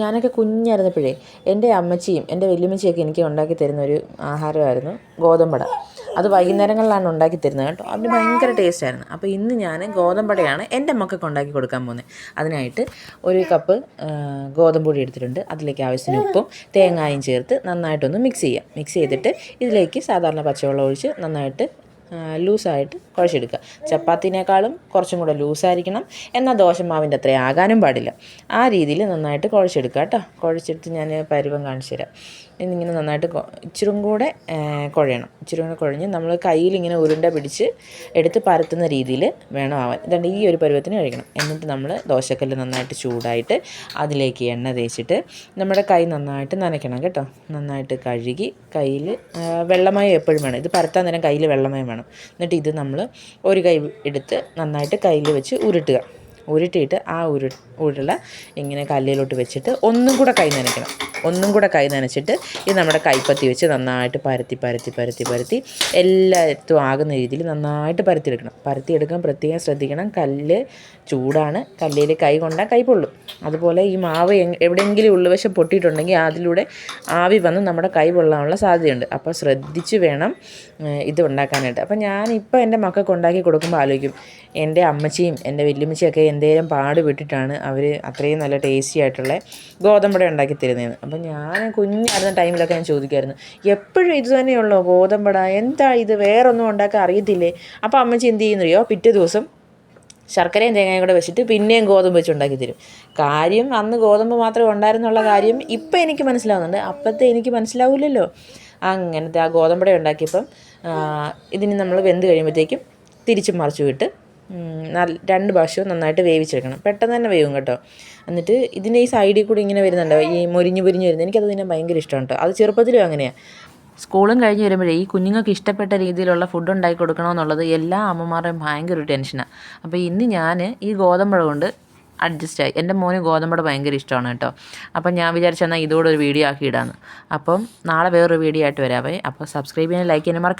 ഞാനൊക്കെ കുഞ്ഞായിരുന്നപ്പോഴേ എൻ്റെ അമ്മച്ചിയും എൻ്റെ വല്യമ്മച്ചിയൊക്കെ എനിക്ക് ഉണ്ടാക്കി തരുന്നൊരു ആഹാരമായിരുന്നു ഗോതമ്പട. അത് വൈകുന്നേരങ്ങളിലാണ് ഉണ്ടാക്കി തരുന്നത് കേട്ടോ. അതിന് ഭയങ്കര ടേസ്റ്റായിരുന്നു. അപ്പോൾ ഇന്ന് ഞാൻ ഗോതമ്പടയാണ് എൻ്റെ മക്കൾക്ക് ഉണ്ടാക്കി കൊടുക്കാൻ പോകുന്നത്. അതിനായിട്ട് 1 കപ്പ് ഗോതമ്പ് പൊടി എടുത്തിട്ടുണ്ട്. അതിലേക്ക് ആവശ്യത്തിന് ഉപ്പും തേങ്ങായും ചേർത്ത് നന്നായിട്ടൊന്ന് മിക്സ് ചെയ്യാം. മിക്സ് ചെയ്തിട്ട് ഇതിലേക്ക് സാധാരണ പച്ചവെള്ളം ഒഴിച്ച് നന്നായിട്ട് ലൂസായിട്ട് കുഴച്ചെടുക്കുക. ചപ്പാത്തിനേക്കാളും കുറച്ചും കൂടെ ലൂസായിരിക്കണം, എന്നാൽ ദോശമാവിൻ്റെ അത്രയും ആകാനും പാടില്ല. ആ രീതിയിൽ നന്നായിട്ട് കുഴച്ചെടുക്കുക കേട്ടോ. കുഴച്ചെടുത്ത് ഞാൻ പരുവം കാണിച്ചു തരാം. എന്നിങ്ങനെ നന്നായിട്ട് ഇച്ചിരും കൂടെ കുഴയണം. ഇച്ചിരി കൂടെ കുഴഞ്ഞ് നമ്മൾ കയ്യിലിങ്ങനെ ഉരുണ്ട പിടിച്ച് എടുത്ത് പരത്തുന്ന രീതിയിൽ വേണം ആവാൻ. ഇതുകൊണ്ട് ഈ ഒരു പരുവത്തിന് കഴിക്കണം. എന്നിട്ട് നമ്മൾ ദോശക്കല്ല് നന്നായിട്ട് ചൂടായിട്ട് അതിലേക്ക് എണ്ണ തേച്ചിട്ട് നമ്മുടെ കൈ നന്നായിട്ട് നനയ്ക്കണം കേട്ടോ. നന്നായിട്ട് കഴുകി കയ്യിൽ വെള്ളമയം എപ്പോഴും വേണം. ഇത് പരത്താൻ നേരം കയ്യിൽ വെള്ളമയം വേണം. എന്നിട്ട് ഇത് നമ്മൾ ഒരു കൈ എടുത്ത് നന്നായിട്ട് കയ്യിൽ വെച്ച് ഉരുട്ടിയിട്ട് ആ ഉരുള ഇങ്ങനെ കല്ലിലോട്ട് വെച്ചിട്ട് ഒന്നും കൂടെ കൈ നനച്ചിട്ട് ഇത് നമ്മുടെ കൈപ്പത്തി വെച്ച് നന്നായിട്ട് പരത്തി എല്ലായിടത്തും ആകുന്ന രീതിയിൽ നന്നായിട്ട് പരത്തിയെടുക്കാൻ പ്രത്യേകം ശ്രദ്ധിക്കണം. കല്ല് ചൂടാണ്, കല്ലിൽ കൈ കൊണ്ടാൽ കൈ പൊള്ളും. അതുപോലെ ഈ മാവ് എവിടെയെങ്കിലും ഉള്ളുവശം പൊട്ടിയിട്ടുണ്ടെങ്കിൽ അതിലൂടെ ആവി വന്ന് നമ്മുടെ കൈ പൊള്ളാനുള്ള സാധ്യതയുണ്ട്. അപ്പോൾ ശ്രദ്ധിച്ച് വേണം ഇത് ഉണ്ടാക്കാനായിട്ട്. അപ്പോൾ ഞാനിപ്പോൾ എൻ്റെ മക്കൾക്ക് ഉണ്ടാക്കി കൊടുക്കുമ്പോൾ ആലോചിക്കും, എൻ്റെ അമ്മച്ചിയും എൻ്റെ വല്യമ്മച്ചിയൊക്കെ എന്തേലും പാട് വിട്ടിട്ടാണ് അവർ അത്രയും നല്ല ടേസ്റ്റി ആയിട്ടുള്ള ഗോതമ്പട ഉണ്ടാക്കി തരുന്നതെന്ന്. അപ്പം ഞാൻ കുഞ്ഞായിരുന്ന ടൈമിലൊക്കെ ഞാൻ ചോദിക്കുമായിരുന്നു, എപ്പോഴും ഇത് തന്നെയുള്ളോ ഗോതമ്പട, എന്താ ഇത്, വേറൊന്നും ഉണ്ടാക്കാൻ അറിയത്തില്ലേ? അപ്പോൾ അമ്മച്ചി എന്ത് ചെയ്യുന്നറിയോ, പിറ്റേ ദിവസം ശർക്കരയും തേങ്ങയും കൂടെ വെച്ചിട്ട് പിന്നെയും ഗോതമ്പ് വെച്ച് ഉണ്ടാക്കി തരും. കാര്യം അന്ന് ഗോതമ്പ് മാത്രമേ ഉണ്ടായിരുന്നുള്ള കാര്യം ഇപ്പം എനിക്ക് മനസ്സിലാവുന്നുണ്ട്. അപ്പോഴത്തെ എനിക്ക് മനസ്സിലാവില്ലല്ലോ. അങ്ങനത്തെ ആ ഗോതമ്പട ഉണ്ടാക്കിയപ്പം ഇതിന് നമ്മൾ വെന്ത് കഴിയുമ്പോഴത്തേക്കും തിരിച്ച് മറിച്ച് വിട്ട് 2 പ്രാവശ്യവും നന്നായിട്ട് വേവിച്ചെടുക്കണം. പെട്ടെന്ന് തന്നെ വേവും കേട്ടോ. എന്നിട്ട് ഇതിൻ്റെ ഈ സൈഡിൽ കൂടി ഇങ്ങനെ വരുന്നുണ്ടോ, ഈ മുരിഞ്ഞ് വരുന്നത്, എനിക്കത് തിന്നാൻ ഭയങ്കര ഇഷ്ടമാണ് കേട്ടോ. അത് ചെറുപ്പത്തിലും അങ്ങനെയാണ്. സ്കൂളും കഴിഞ്ഞ് വരുമ്പോഴേ ഈ കുഞ്ഞുങ്ങൾക്ക് ഇഷ്ടപ്പെട്ട രീതിയിലുള്ള ഫുഡ് ഉണ്ടാക്കി കൊടുക്കണമെന്നുള്ളത് എല്ലാ അമ്മമാരുടെയും ഭയങ്കര ഒരു ടെൻഷനാണ്. അപ്പോൾ ഇന്ന് ഞാൻ ഈ ഗോതമ്പട കൊണ്ട് അഡ്ജസ്റ്റായി. എൻ്റെ മോന് ഗോതമ്പട ഭയങ്കര ഇഷ്ടമാണ് കേട്ടോ. അപ്പം ഞാൻ വിചാരിച്ചെന്നാൽ ഇതോടെ ഒരു വീഡിയോ ആക്കി ഇടാമെന്ന്. അപ്പം നാളെ വേറൊരു വീഡിയോ ആയിട്ട് വരാവേ. അപ്പോൾ സബ്സ്ക്രൈബ് ചെയ്യാൻ, ലൈക്ക് ചെയ്യാൻ മറക്കരുത്.